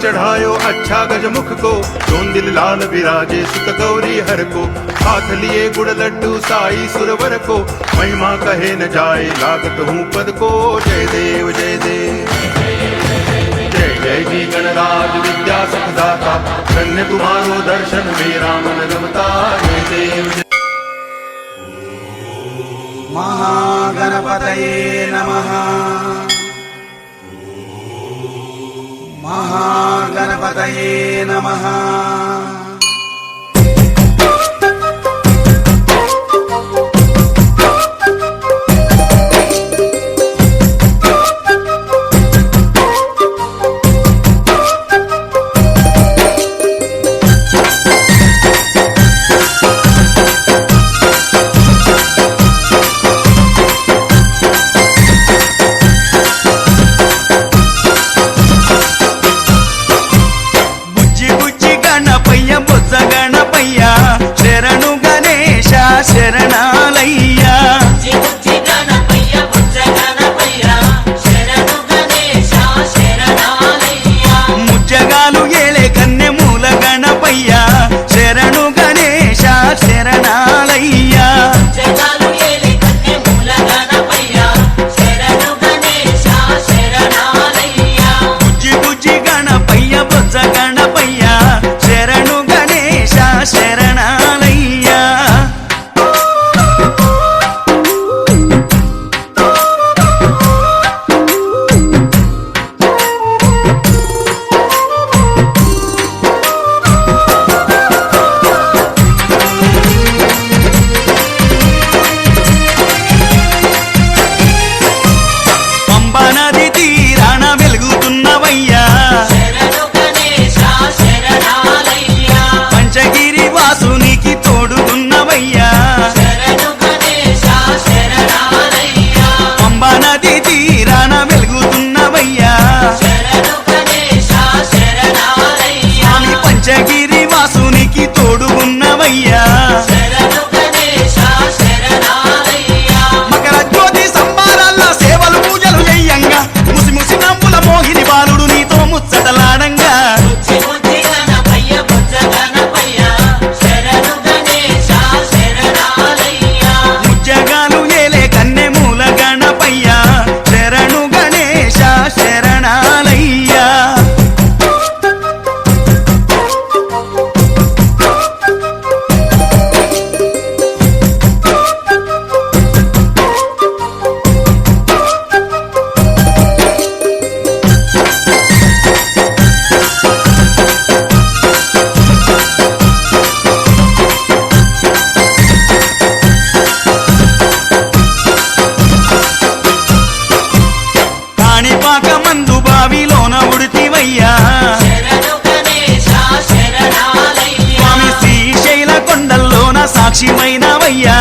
चढ़ायो अच्छा गजमुख को, चोंदिल लाल विराजे सुत गौरी हर को। हाथ लिए गुड़ लड्डू साई सुरवर को, महिमा कहे न जाए लागत हूँ पद को। जय देव जय देव जय जय जी गणराज विद्या सुखदाता, धन्य तुम्हारो दर्शन मेरा मन रमता। जय देव महागणपतये नमः। महागणपतये नमः। శరణాలయ్యా ముజ్జగాలు ఏలే కన్నె మూల గణపయ్యా, శరణు గణేశ శరణాలయ్యా బుజ్జి బుజ్జి గణపయ్య బొజ్జ గణపయ్యా, శరణు గణేశ శరణాలయ్యా నది తీరాన వెలుగుతున్నవయ్యా, పంచగిరి వాసునికి తోడుగున్నవయ్యా, పంబా నది తీరాన వెలుగుతున్నవయ్యా, స్వామి పంచగిరి వాసునికి తోడుగున్నవయ్యా, మకర జ్యోతి సంబారాల సేవలు పూజలు చెయ్యంగా, ముసి ముసి నవ్వుల మోహిని బాలుడు నీతో ముచ్చటలాడంగా, ముజ్జగాలు ఏలే కన్నె మూల గణపయ్యా, శరణు గణేశ శరణాలయ్యా కాణిపాక మందు బావిలోన ఉడితివయ్యా, స్వామి శ్రీశైల కొండల్లోన సాక్షిమైనవయ్యా,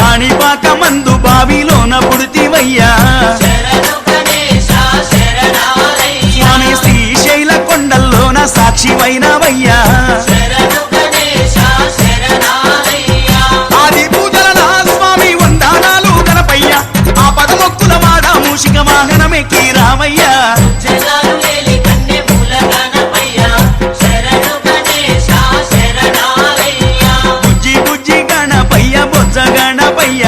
కాణిపాక మందు బావిలోన పుడితివయ్యా, స్వామి శ్రీశైల కొండల్లోన సాక్షిమైనవయ్యా, ఆది పూజల నా స్వామి వందనాలు గణపయ్య, ఆ పదమొక్కుల వాడ మూషిక వాహనమెక్కి రామయ్యా, బుజ్జి బుజ్జి గణపయ్య బొజ్జ గణపయ్య,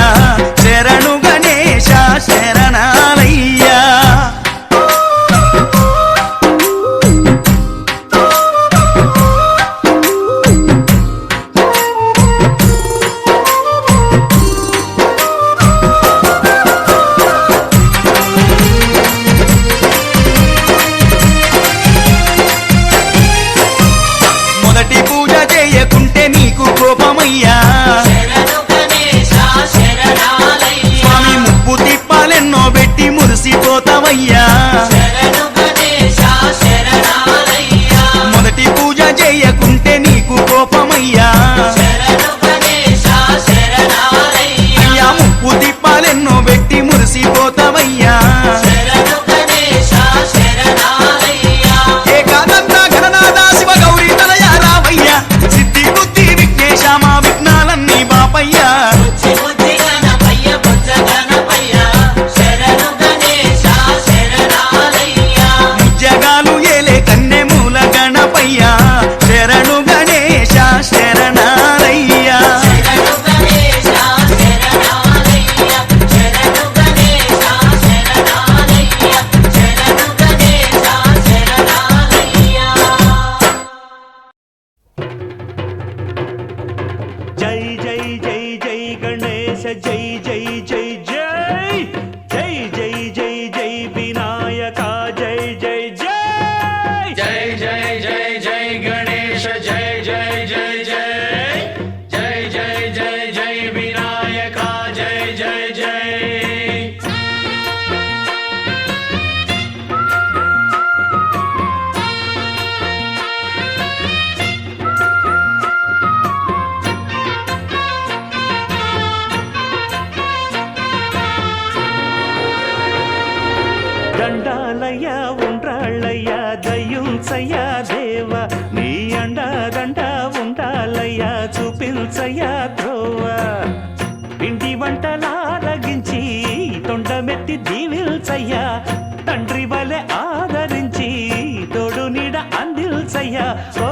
శరణు గణేశ శరణాలయ్యా మొదటి పూజ చేయకుంటే నీకు కోపమయ్యా, స్వామి ముప్పు తిప్పాలెన్నో పెట్టి మురిసిపోతావయ్యా, మొదటి పూజ చేయకుంటే నీకు కోపమయ్యా, అయ్యా ముప్పు తిప్పాలెన్నో పెట్టి మురిసిపోతావయ్యా, ఏకాదంత గణనాథ శివ గౌరీ తనయ రావయ్యా, సిద్ధి బుద్ధి విఘ్నేశ మా విఘ్నాలన్నీ బాపయ్యా, బుజ్జి గణపయ్య బొజ్జ గణపయ్య, శరణు గణేశ శరణ చూపించయ్యా దేవా నీ అండదండ ఉండాలయ్యా చూపించయ్యా త్రోవా పిండి వంటలారగించి తొండమెత్తి దీవిల్చయ్యా తండ్రి వలె ఆదరించి తోడు నీడ అందిల్చయ్యా ఓ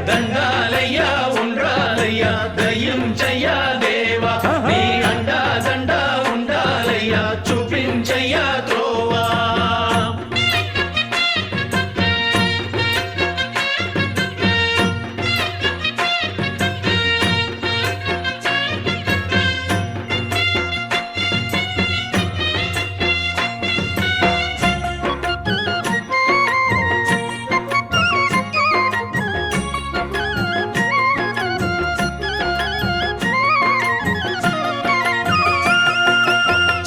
దండాలయ్యా ఉండ్రాలయ్యా దయ్యం చెయ్యా దేవా నీ అండా దండ ఉండాలయ్యా చూపించయ్యా త్రోవా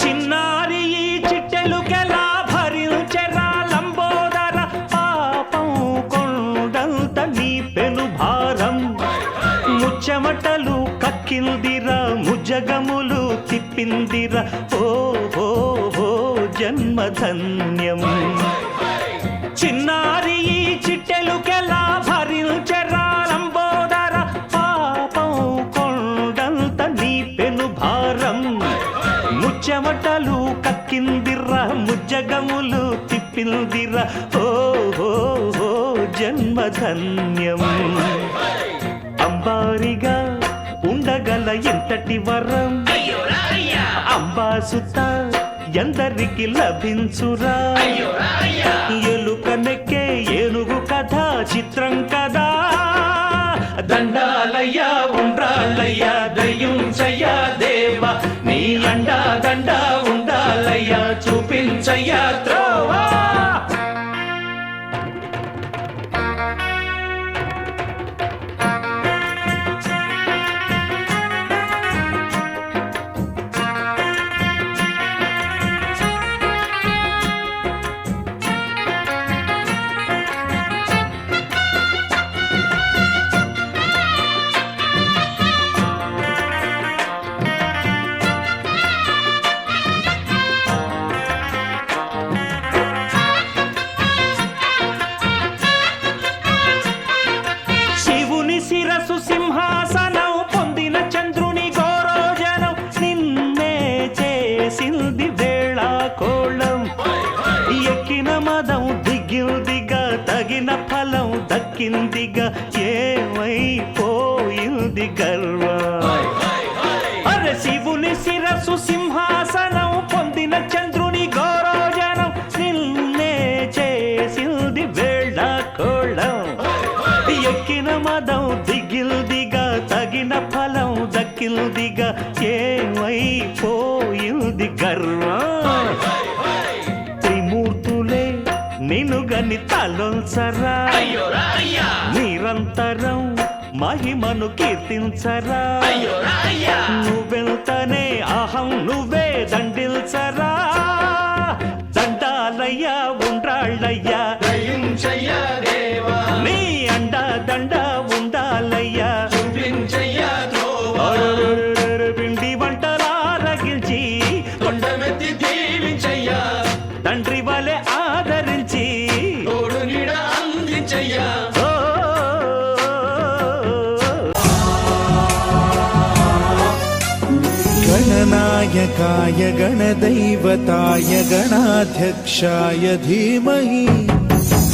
చిన్నారి ఈ చిట్టెలుకెలా భరించెరా లంబోదర పాపం కొండంత నీ పెను భారం ముచ్చమటలు కక్కిందిరా ముజగములు తిప్పిందిరా ఓ ఓ ఓ జన్మధన్యం చిన్నారి ఈ చిట్టెలుకెలా భరించెరా లంబోదర పాపం కొండంత నీ పెను భారం ముచ్చమటలు కక్కిందిరా ముజ్జగములు తిప్పిందిరా ఓ ఓ ఓ జన్మధన్యం అంబారిగా ఉండగల ఎంతటి వరం అంబాసుత ఎందరికి లభించురా ఎలుకనెక్కే ఏనుగు కథ చిత్రం కదా దండాలయ్యా ఉండ్రాలయ్యా దయ్యం చెయ్యా దేవా నీ అండా దండ ఉండాలయ్యా చూపించయ్యా త్రోవా శివుని శిరసు సింహాసనం పొందిన చంద్రుని గౌరోజనం నిన్నే చేసింది వేళ కోళం ఎక్కిన మదం దిగిందిగా తగిన ఫలం దక్కిందిగా ఏమైపోయింది గర్వం అరే శివుని శిరసు సింహాసనం పొందిన చంద్రుని గౌరోజనం నిన్నే చేసింది వేళ కోళం ఎక్కిన మదం దిగిల్దిగా తగిన ఫలం దక్కిల్దిగా ఏమైపోయింది గర్వం త్రిమూర్తులే నిన్ను గని తలొల్చరా నిరంతరం మహిమను కీర్తించరా నువ్వెళ్తనే అహం నువ్వే దండిల్చరా దండాలయ్యా ఉండ్రాళ్ళయ్యా దయ్యం చెయ్యా దేవా నీ అండా దండ ఉండాలయ్యా చూపించయ్యా త్రోవా పిండి వంటలారగించి కొండమెత్తి దీవించయ్యా తండ్రి వలె ఆదరించి తోడు నీడ అందించయ్యా ఓ गणनायकाय गणदैवताय गणाध्यक्षाय धीमहि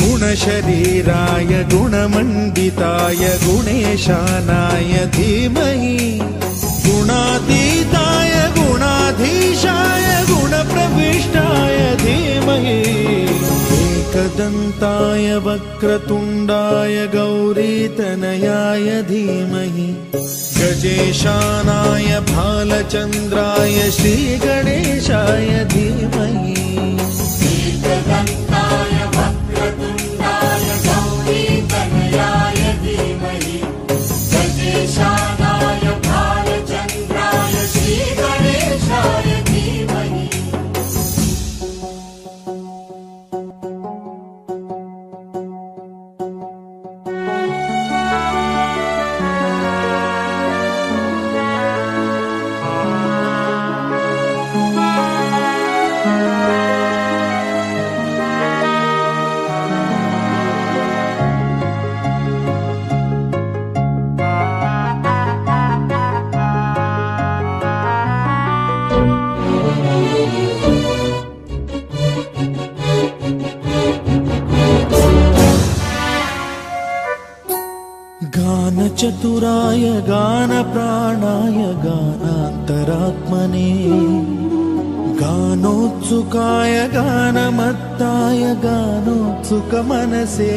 गुणशरीराय गुणमण्डिताय गुणेशानाय धीमहि गुणातीताय गुणाधीशाय गुणप्रविष्टाय धीमहि एकदन्ताय वक्रतुण्डाय गौरीतनयाय धीमहि गजेशानाय भालचन्द्राय श्रीगणेशाय धीमहि एकदन्ताय वक्रतुण्डाय गौरीतनयाय धीमहि गजेशानाय भालचन्द्राय श्रीगणेशाय धीमहि गानचतुराय गानप्राणाय गानान्तरात्मने गानोत्सुकाय गानमत्ताय गानोत्सुकमनसे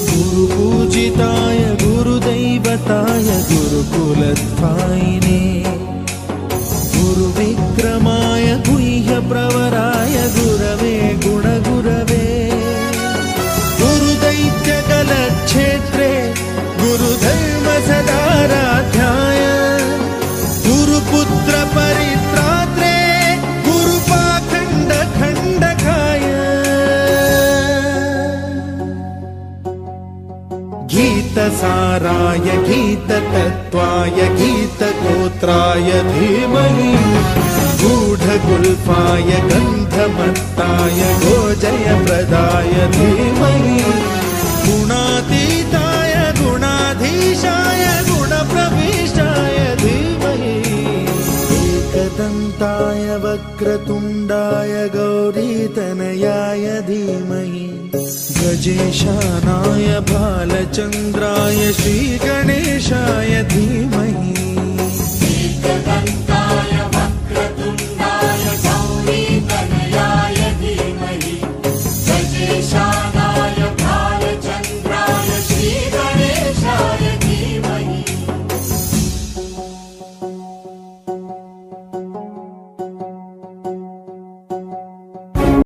गुरुपूजिताय गुरुदैवताय गुरुकुलस्थायिने गुरुविक्रमाय गुह्यप्रवराय गुरवे गुणगुरवे गुरुदैत्यकलक्षेत्रे गुरुधर्मसदाराध्याय गुरुपुत्र परित्रात्रे गुरुपाखण्ड खण्डकाय गीतसाराय गीततत्त्वाय गीतगोत्राय धीमहि गूढगुल्फाय गन्धमत्ताय गोजयप्रदाय धीमहि गुणातीताय गुणाधीशाय गुणप्रविष्टाय धीमहि एकदन्ताय वक्रतुण्डाय गौरीतनयाय धीमहि गजेशानाय बालचन्द्राय श्रीगणेशाय धीमहि एकदन्ताय